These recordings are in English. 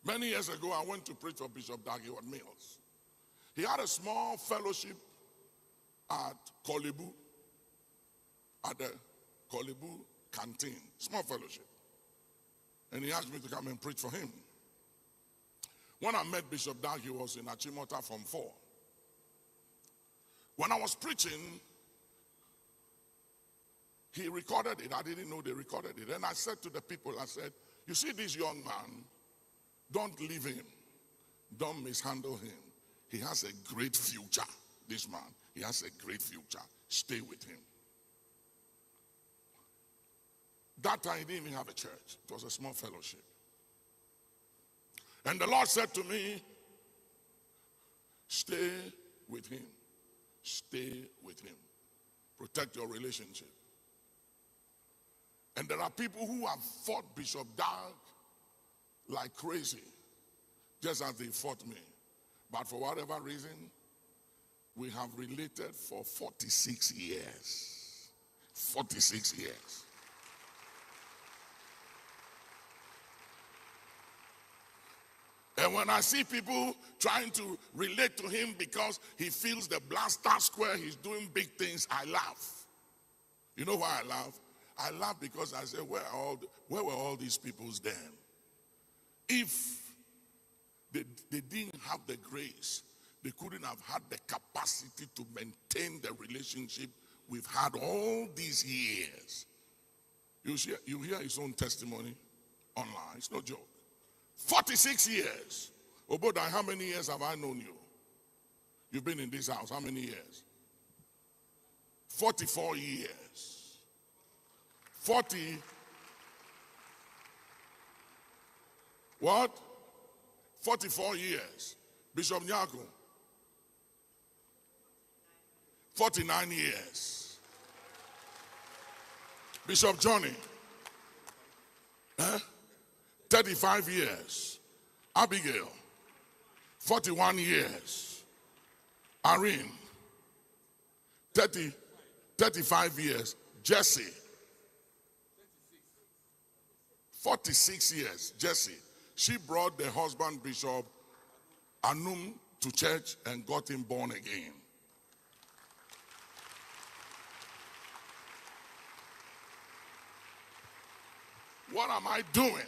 Many years ago, I went to preach for Bishop Dancan Mills. He had a small fellowship at Kolebu, at the Kolebu canteen, small fellowship. And he asked me to come and preach for him. When I met Bishop Dancan, he was in Achimota from 4. When I was preaching, he recorded it. I didn't know they recorded it. And I said to the people, I said, you see this young man, don't leave him. Don't mishandle him. He has a great future, this man. He has a great future. Stay with him. That time, he didn't even have a church. It was a small fellowship. And the Lord said to me, stay with him. Stay with him. Protect your relationship. And there are people who have fought Bishop Dag like crazy, just as they fought me. But for whatever reason, we have related for 46 years. 46 years. And when I see people trying to relate to him because he feels the blaster square, he's doing big things, I laugh. You know why I laugh? I laugh because I say, where were all these peoples then? If they didn't have the grace, they couldn't have had the capacity to maintain the relationship we've had all these years. You hear his own testimony online. It's no joke. 46 years. Obodai, how many years have I known you? You've been in this house. How many years? 44 years. 40. What? 44 years. Bishop Nyako. 49 years. Bishop Johnny. 35 years. Abigail, 41 years. Irene, 35 years. Jesse, 46 years. Jesse, she brought the husband, Bishop Anum, to church and got him born again. What am I doing?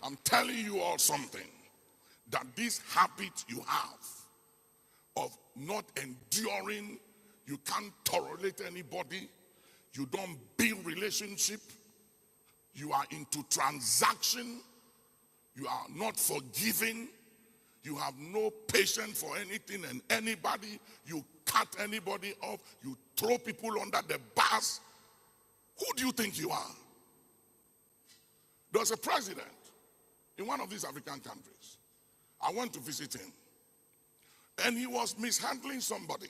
I'm telling you all something, that this habit you have of not enduring, you can't tolerate anybody, you don't build relationship, you are into transaction, you are not forgiving, you have no patience for anything and anybody, you cut anybody off, you throw people under the bus. Who do you think you are? There's a president in one of these African countries. I went to visit him. And he was mishandling somebody.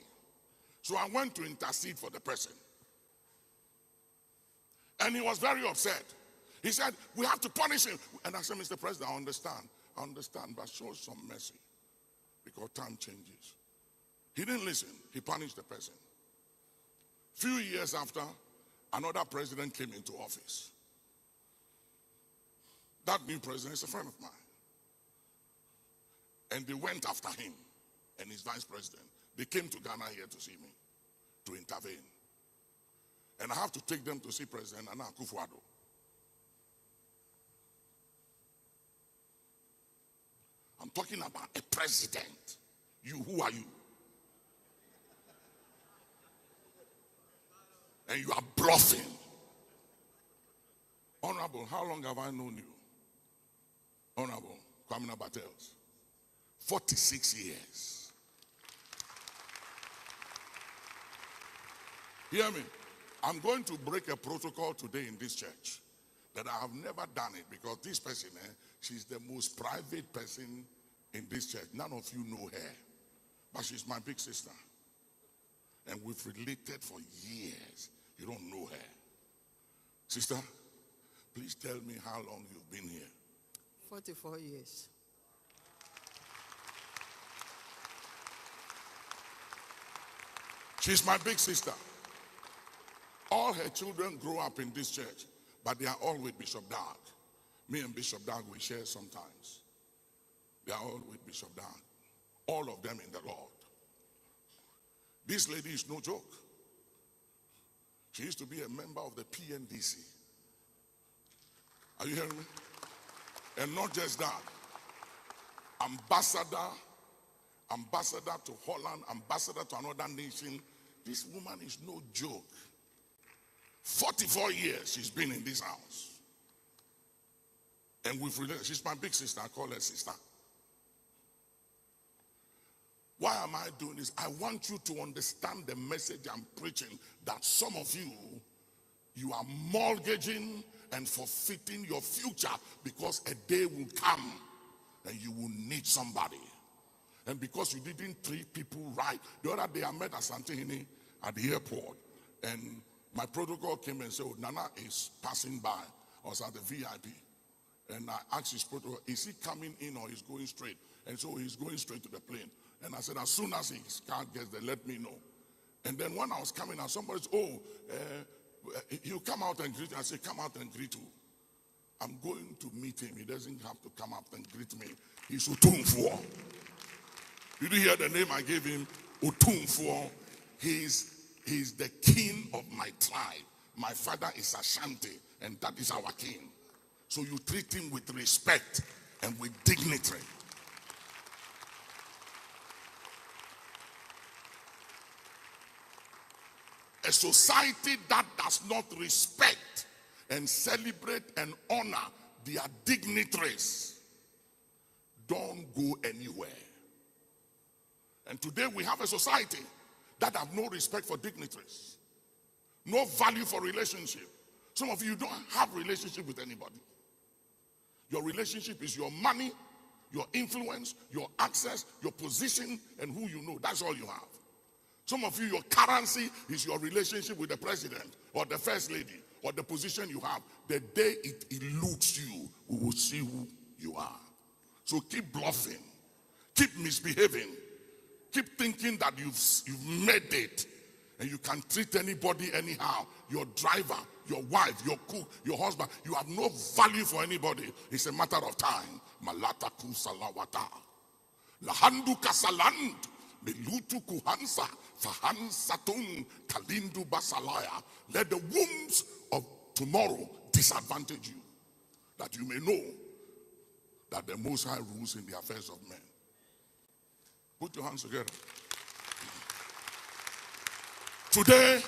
So I went to intercede for the person. And he was very upset. He said, we have to punish him. And I said, Mr. President, I understand, but show some mercy. Because time changes. He didn't listen. He punished the person. Few years after, another president came into office. That new president is a friend of mine. And they went after him and his vice president. They came to Ghana here to see me, to intervene. And I have to take them to see President Nana Akufo-Addo. I'm talking about a president. You, who are you? And you are bluffing. Honorable, how long have I known you? Honorable Kwamina Battles. 46 years. Hear me. I'm going to break a protocol today in this church that I have never done it because this person, she's the most private person in this church. None of you know her, but she's my big sister. And we've related for years. You don't know her. Sister, please tell me how long you've been here. 44 years. She's my big sister. All her children grow up in this church, but they are all with Bishop Dag. Me and Bishop Dag, we share sometimes. They are all with Bishop Dan. All of them in the Lord. This lady is no joke. She used to be a member of the PNDC. Are you hearing me? And not just that. Ambassador to Holland, ambassador to another nation. This woman is no joke. 44 years she's been in this house. And we've related. She's my big sister. I call her sister. Why am I doing this? I want you to understand the message I'm preaching, that some of you are mortgaging and forfeiting your future because a day will come and you will need somebody. And because you didn't treat people right. The other day I met Asantehini at the airport, and my protocol came and said, oh, Nana is passing by. I was at the VIP. And I asked his protocol, is he coming in or he's going straight? And so he's going straight to the plane. And I said, as soon as his car gets there, let me know. And then when I was coming out, somebody said, he'll come out and greet you. I said, come out and greet you. I'm going to meet him. He doesn't have to come out and greet me. He's Otumfuo. Did you hear the name I gave him? Otumfuo. He's the king of my tribe. My father is Ashanti, and that is our king. So you treat him with respect and with dignity. A society that does not respect and celebrate and honor their dignitaries don't go anywhere. And today we have a society that have no respect for dignitaries, no value for relationship. Some of you don't have relationship with anybody. Your relationship is your money, your influence, your access, your position, and who you know. That's all you have. Some of you, your currency is your relationship with the president or the first lady or the position you have. The day it eludes you, we will see who you are. So keep bluffing, keep misbehaving, keep thinking that you've made it and you can treat anybody anyhow. Your driver, your wife, your cook, your husband, you have no value for anybody. It's a matter of time. Malata kusalawata. Lahandu kasaland. Melutu kuhansa. Fahansatun kalindu basalaya. Let the wombs of tomorrow disadvantage you, that you may know that the Most High rules in the affairs of men. Put your hands together. Today,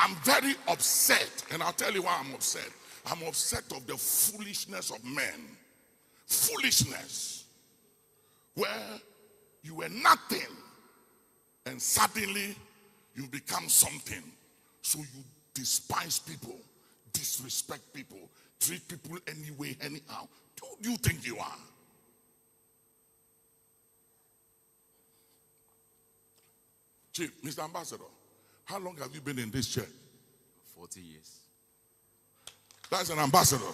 I'm very upset, and I'll tell you why I'm upset. I'm upset of the foolishness of men. Foolishness. Where you were nothing, and suddenly you become something. So you despise people, disrespect people, treat people anyway, anyhow. Who do you think you are? Chief, Mr. Ambassador, how long have you been in this church? 40 years. That's an ambassador.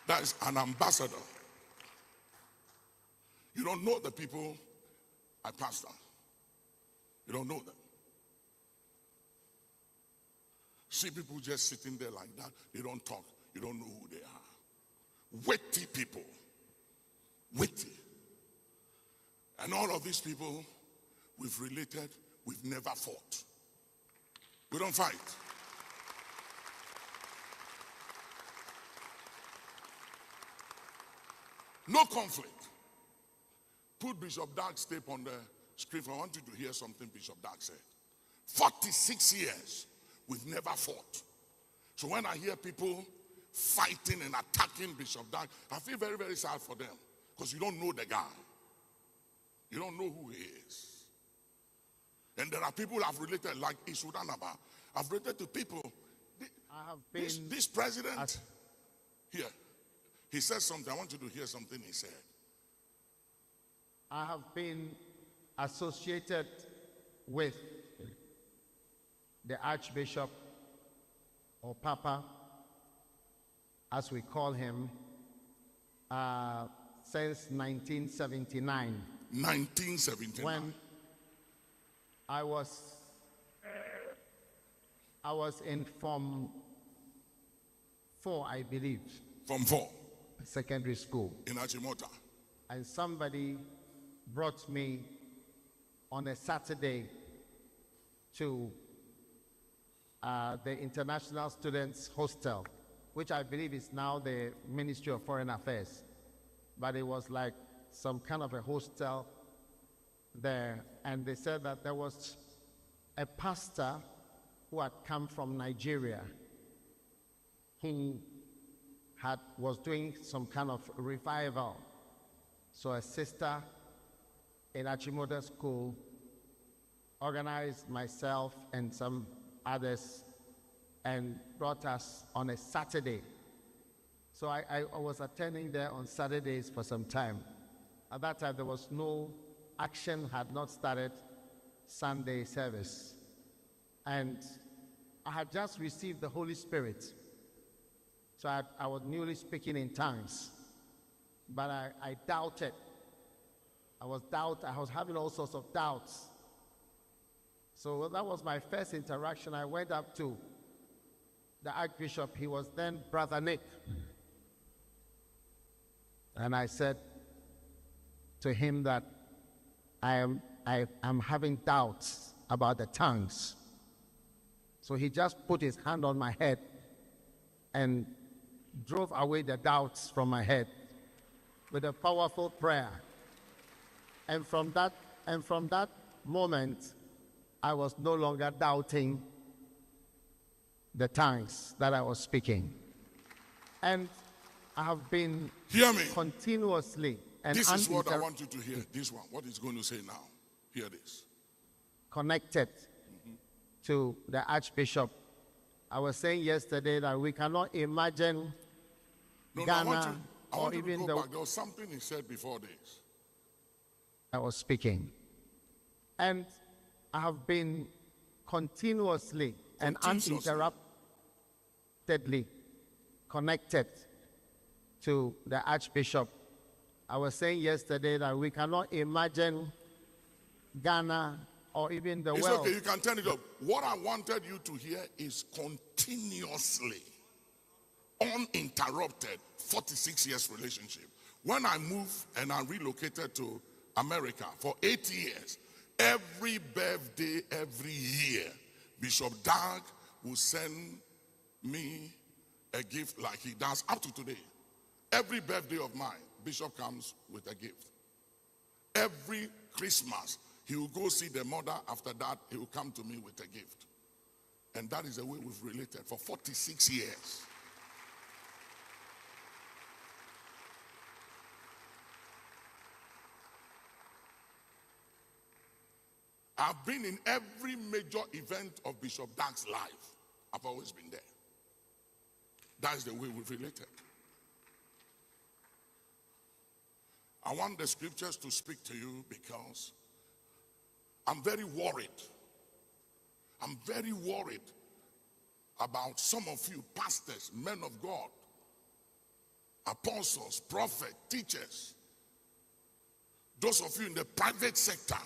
That is an ambassador. You don't know the people I pastor. You don't know them. See people just sitting there like that. They don't talk. You don't know who they are. Witty people. Witty. And all of these people we've related, we've never fought. We don't fight. No conflict. Put Bishop Dark's tape on the screen. I want you to hear something Bishop Dark said. 46 years, we've never fought. So when I hear people fighting and attacking Bishop Dark, I feel very, very sad for them. Because you don't know the guy. You don't know who he is. And there are people I've related, like Isudanaba. I've related to people. I have been This president, here, he said something. I want you to hear something he said. I have been associated with the Archbishop, or Papa, as we call him, since 1979. 1979. When I was in Form 4, I believe, From 4 secondary school. in Achimota. And somebody brought me on a Saturday to the International Students Hostel, which I believe is now the Ministry of Foreign Affairs. But it was like some kind of a hostel there. And they said that there was a pastor who had come from Nigeria who was doing some kind of revival. So a sister in Achimota School organized myself and some others and brought us on a Saturday. So I was attending there on Saturdays for some time. At that time, there was no action, had not started Sunday service. And I had just received the Holy Spirit. So I was newly speaking in tongues. But I doubted. I was having all sorts of doubts. So that was my first interaction. I went up to the Archbishop. He was then Brother Nick. And I said to him that I am having doubts about the tongues. So he just put his hand on my head and drove away the doubts from my head with a powerful prayer. And from that moment, I was no longer doubting the tongues that I was speaking. And I have been Hear me. continuously and This is what I want you to hear. This one, what he's going to say now. Hear this. connected to the Archbishop. I was saying yesterday that we cannot imagine Ghana I or want you to even go the back. There was something he said before this. I was speaking. And I have been continuously and uninterruptedly connected to the Archbishop. I was saying yesterday that we cannot imagine Ghana or even the It's world. okay, you can turn it up. What I wanted you to hear is continuously, uninterrupted, 46 years relationship. When I moved and I relocated to America for 8 years, every birthday, every year, Bishop Dag will send me a gift like he does up to today. Every birthday of mine, Bishop comes with a gift. Every Christmas, he will go see the mother. After that, he will come to me with a gift. And that is the way we've related for 46 years. I've been in every major event of Bishop Dag's life. I've always been there. That's the way we've related. I want the scriptures to speak to you because I'm very worried. I'm very worried about some of you pastors, men of God, apostles, prophets, teachers, those of you in the private sector,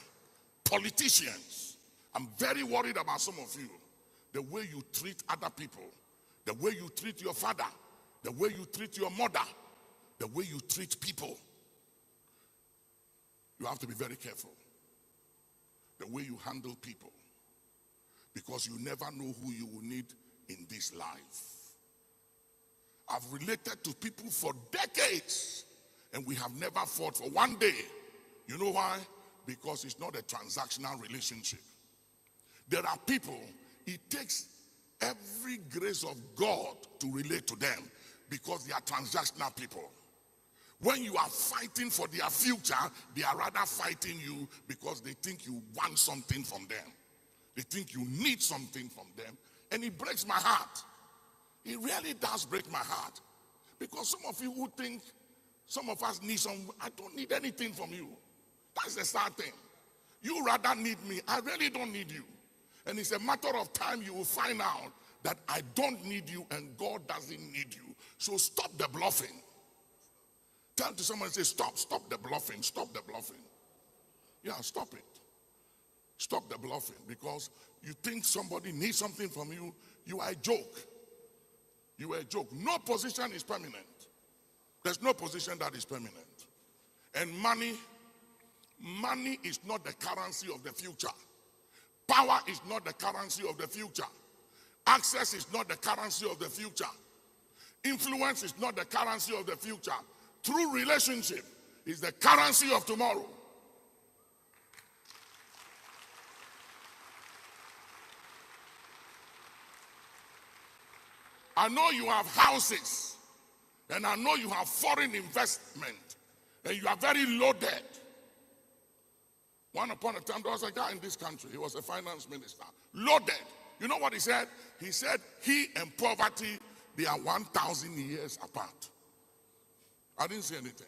politicians. I'm very worried about some of you. The way you treat other people, the way you treat your father, the way you treat your mother, the way you treat people. You have to be very careful. The way you handle people. Because you never know who you will need in this life. I've related to people for decades and we have never fought for one day. You know why? Because it's not a transactional relationship. There are people, it takes every grace of God to relate to them because they are transactional people. When you are fighting for their future, they are rather fighting you because they think you want something from them. They think you need something from them. And it breaks my heart. It really does break my heart. Because some of you who think some of us need some, I don't need anything from you. That's the sad thing. You rather need me. I really don't need you. And it's a matter of time you will find out that I don't need you and God doesn't need you. So stop the bluffing. Tell to someone, say, stop the bluffing, stop the bluffing. Yeah, stop it. Stop the bluffing because you think somebody needs something from you, you are a joke. You were a joke. No position is permanent. There's no position that is permanent. And money is not the currency of the future. Power is not the currency of the future. Access is not the currency of the future. Influence is not the currency of the future. True relationship is the currency of tomorrow. I know you have houses, and I know you have foreign investment, and you are very loaded. One upon a time, there was a guy in this country, he was a finance minister, loaded. You know what he said? He said, he and poverty, they are 1,000 years apart. I didn't say anything.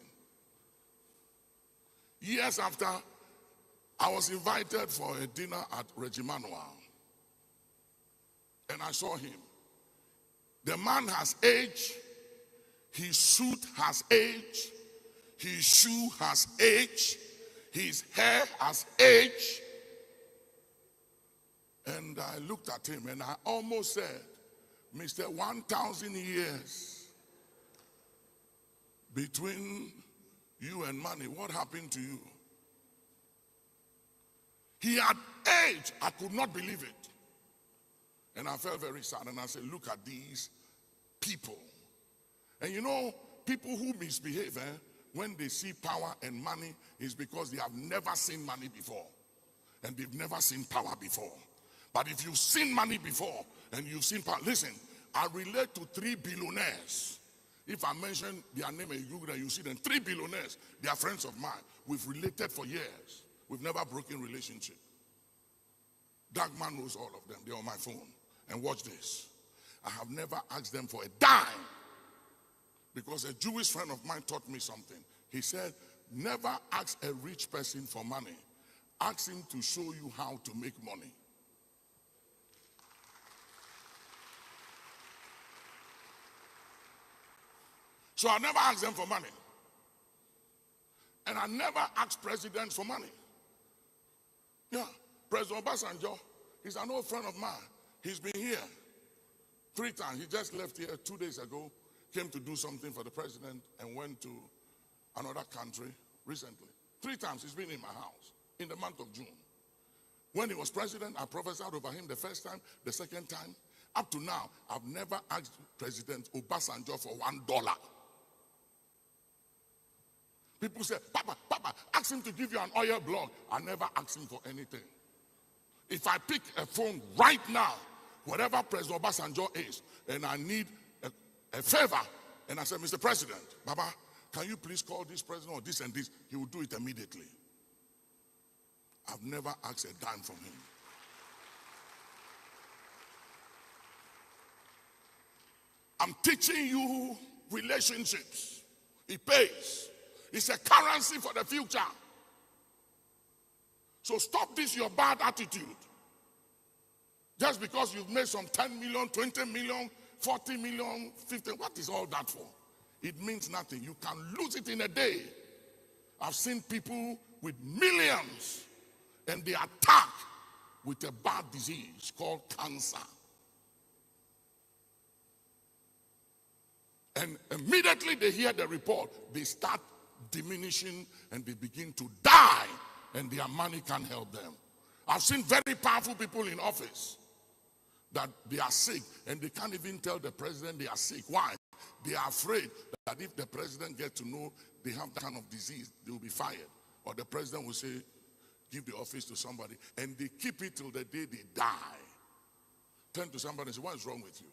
Years after, I was invited for a dinner at Regimanuel, and I saw him. The man has aged, his suit has aged, his shoe has aged, his hair has aged. And I looked at him and I almost said, Mr. 1,000 years between you and money, what happened to you? He had aged. I could not believe it. And I felt very sad. And I said, look at these people. And you know, people who misbehave, when they see power and money, is because they have never seen money before. And they've never seen power before. But if you've seen money before and you've seen power, listen, I relate to 3 billionaires. If I mention their name and you Google and you see them, 3 billionaires, they are friends of mine. We've related for years. We've never broken relationship. Dancan knows all of them. They're on my phone. And watch this. I have never asked them for a dime. Because a Jewish friend of mine taught me something. He said, never ask a rich person for money. Ask him to show you how to make money. So I never asked them for money. And I never asked presidents for money. Yeah, President Obasanjo, he's an old friend of mine. He's been here 3 times. He just left here 2 days ago, came to do something for the president and went to another country recently. 3 times he's been in my house in the month of June. When he was president, I prophesied over him the first time, the second time. Up to now, I've never asked President Obasanjo for $1. People say, Papa, ask him to give you an oil blog. I never ask him for anything. If I pick a phone right now, wherever President Obasanjo is, and I need a favor, and I say, Mr. President, Baba, can you please call this president or this and this? He will do it immediately. I've never asked a dime from him. I'm teaching you relationships. It pays. It's a currency for the future. So stop this your bad attitude. Just because you've made some 10 million, 20 million, 40 million, 50, what is all that for? It means nothing. You can lose it in a day. I've seen people with millions and they attack with a bad disease called cancer. And immediately they hear the report, they start diminishing and they begin to die, and their money can't help them. I've seen very powerful people in office that they are sick and they can't even tell the president they are sick. Why? They are afraid that if the president gets to know they have that kind of disease, they will be fired. Or the president will say, give the office to somebody, and they keep it till the day they die. Turn to somebody and say, what is wrong with you?